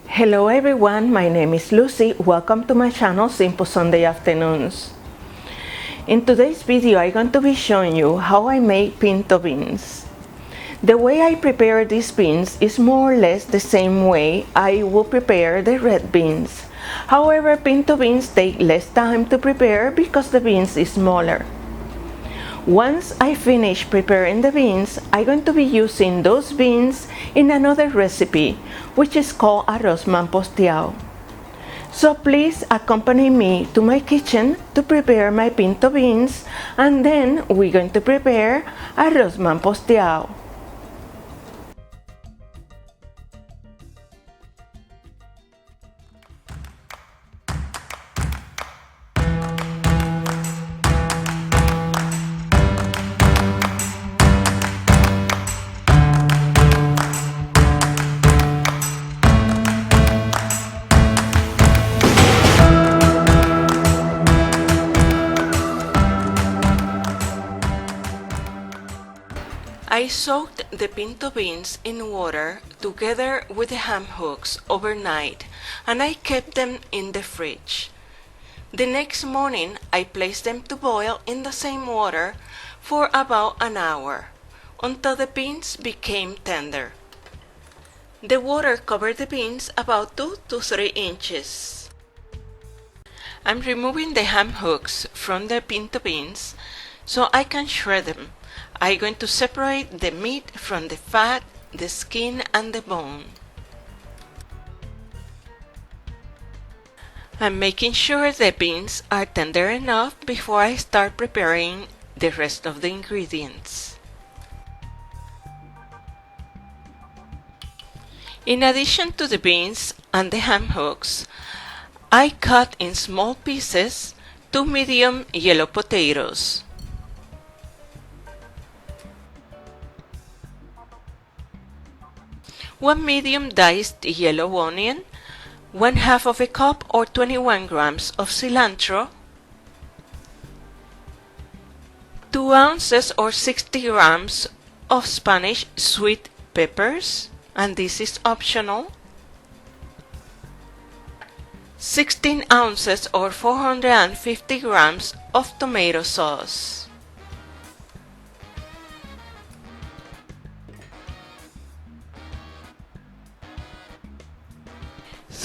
Hello everyone, my name is Lucy. Welcome to my channel Simple Sunday Afternoons. In today's video I'm going to be showing you how I make pinto beans. The way I prepare these beans is more or less the same way I will prepare the red beans. However, pinto beans take less time to prepare because the beans is smaller. Once I finish preparing the beans, I'm going to be using those beans in another recipe, which is called Arroz Mamposteao. So please accompany me to my kitchen to prepare my pinto beans, and then we're going to prepare Arroz Mamposteao. I soaked the pinto beans in water together with the ham hooks overnight, and I kept them in the fridge. The next morning I placed them to boil in the same water for about an hour, until the beans became tender. The water covered the beans about 2 to 3 inches. I'm removing the ham hooks from the pinto beans so I can shred them. I'm going to separate the meat from the fat, the skin, and the bone. I'm making sure the beans are tender enough before I start preparing the rest of the ingredients. In addition to the beans and the ham hooks, I cut in small pieces 2 medium yellow potatoes, 1 medium diced yellow onion, 1/2 of a cup or 21 grams of cilantro, 2 ounces or 60 grams of Spanish sweet peppers, and this is optional, 16 ounces or 450 grams of tomato sauce.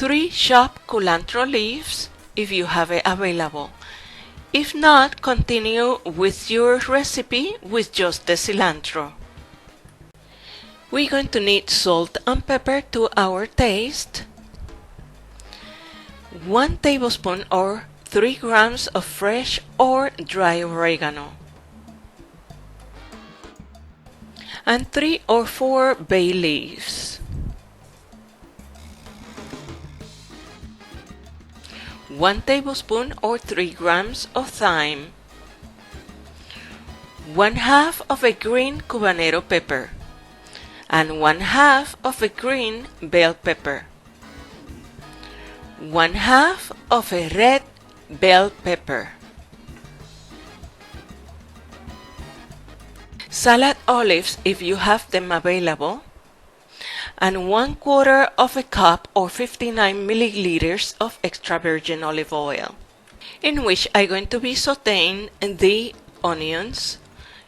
3 chopped culantro leaves if you have it available. If not, continue with your recipe with just the cilantro. We're going to need salt and pepper to our taste, 1 tablespoon or 3 grams of fresh or dry oregano, and 3 or 4 bay leaves. 1 tablespoon or 3 grams of thyme, 1/2 of a green Cubanero pepper, and 1/2 of a green bell pepper, 1/2 of a red bell pepper, salad olives if you have them available, and 1/4 of a cup or 59 milliliters of extra virgin olive oil, in which I'm going to be sauteing the onions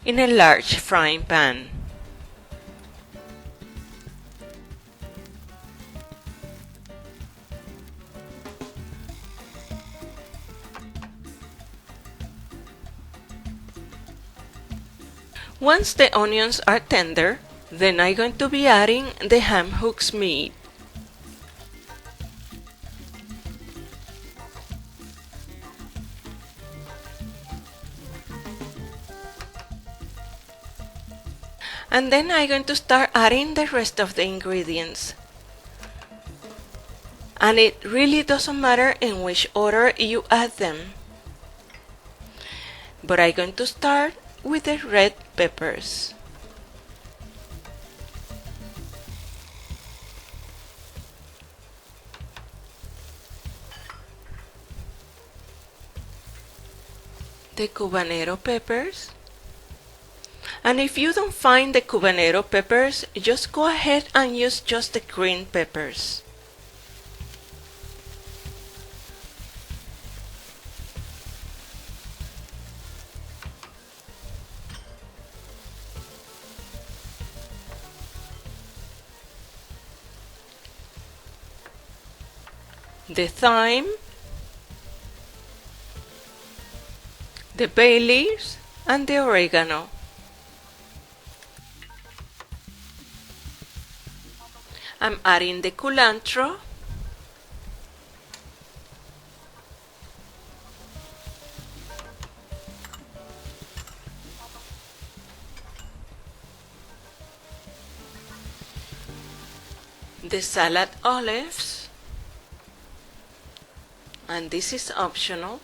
in a large frying pan. Once the onions are tender, then I'm going to be adding the ham hooks meat. And then I'm going to start adding the rest of the ingredients. And it really doesn't matter in which order you add them. But I'm going to start with the red peppers. The Cubanero peppers, And if you don't find the Cubanero peppers, just go ahead and use just the green peppers. the thyme, the bay leaves, and the oregano. I'm adding the culantro, the salad olives, and this is optional,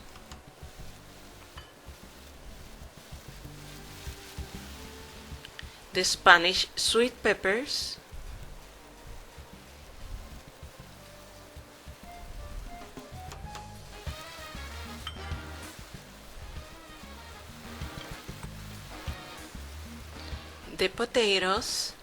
the Spanish sweet peppers, the potatoes,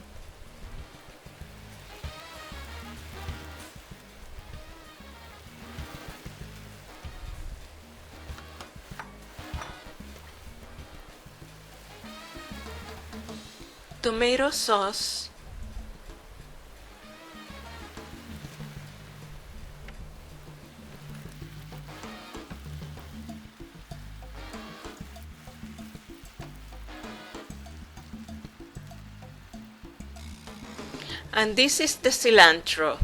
tomato sauce, and this is the cilantro.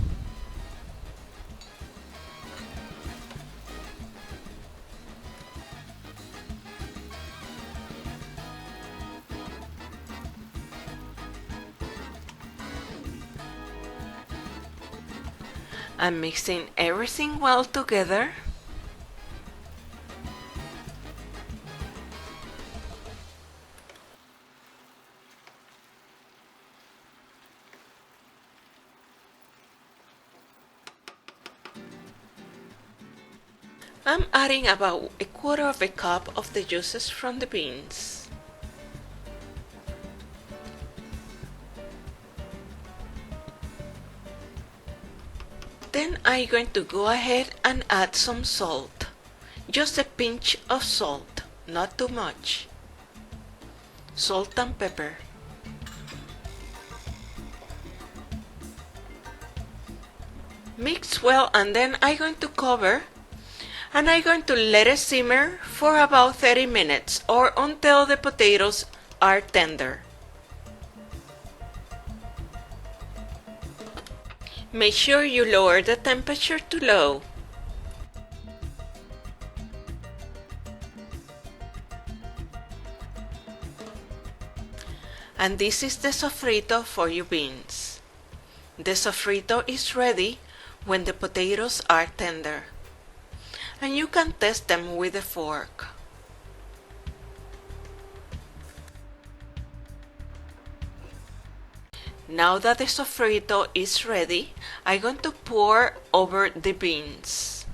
I'm mixing everything well together. I'm adding about a quarter of a cup of the juices from the beans. Then I'm going to go ahead and add some salt. Just a pinch of salt, not too much. Salt and pepper. Mix well, and then I'm going to cover and I'm going to let it simmer for about 30 minutes or until the potatoes are tender. Make sure you lower the temperature to low. And this is the sofrito for your beans. The sofrito is ready when the potatoes are tender, and you can test them with a fork. Now that the sofrito is ready, I'm going to pour over the beans.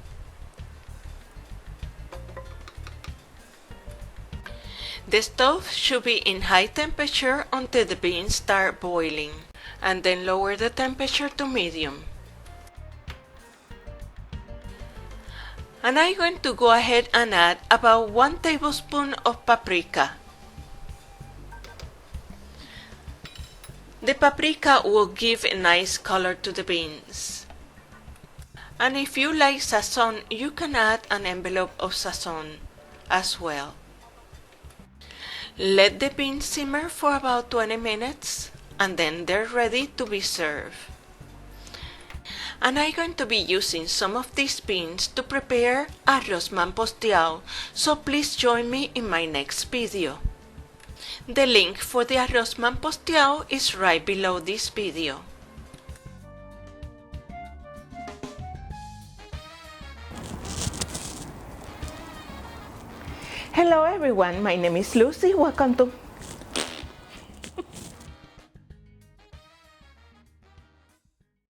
The stove should be in high temperature until the beans start boiling, and then lower the temperature to medium. And I'm going to go ahead and add about 1 tablespoon of paprika. The paprika will give a nice color to the beans. And if you like sazón, you can add an envelope of sazón as well. Let the beans simmer for about 20 minutes and then they're ready to be served. And I'm going to be using some of these beans to prepare Arroz Mamposteao, so please join me in my next video. The link for the Arroz Mamposteao is right below this video. Hello everyone, my name is Lucy. Welcome to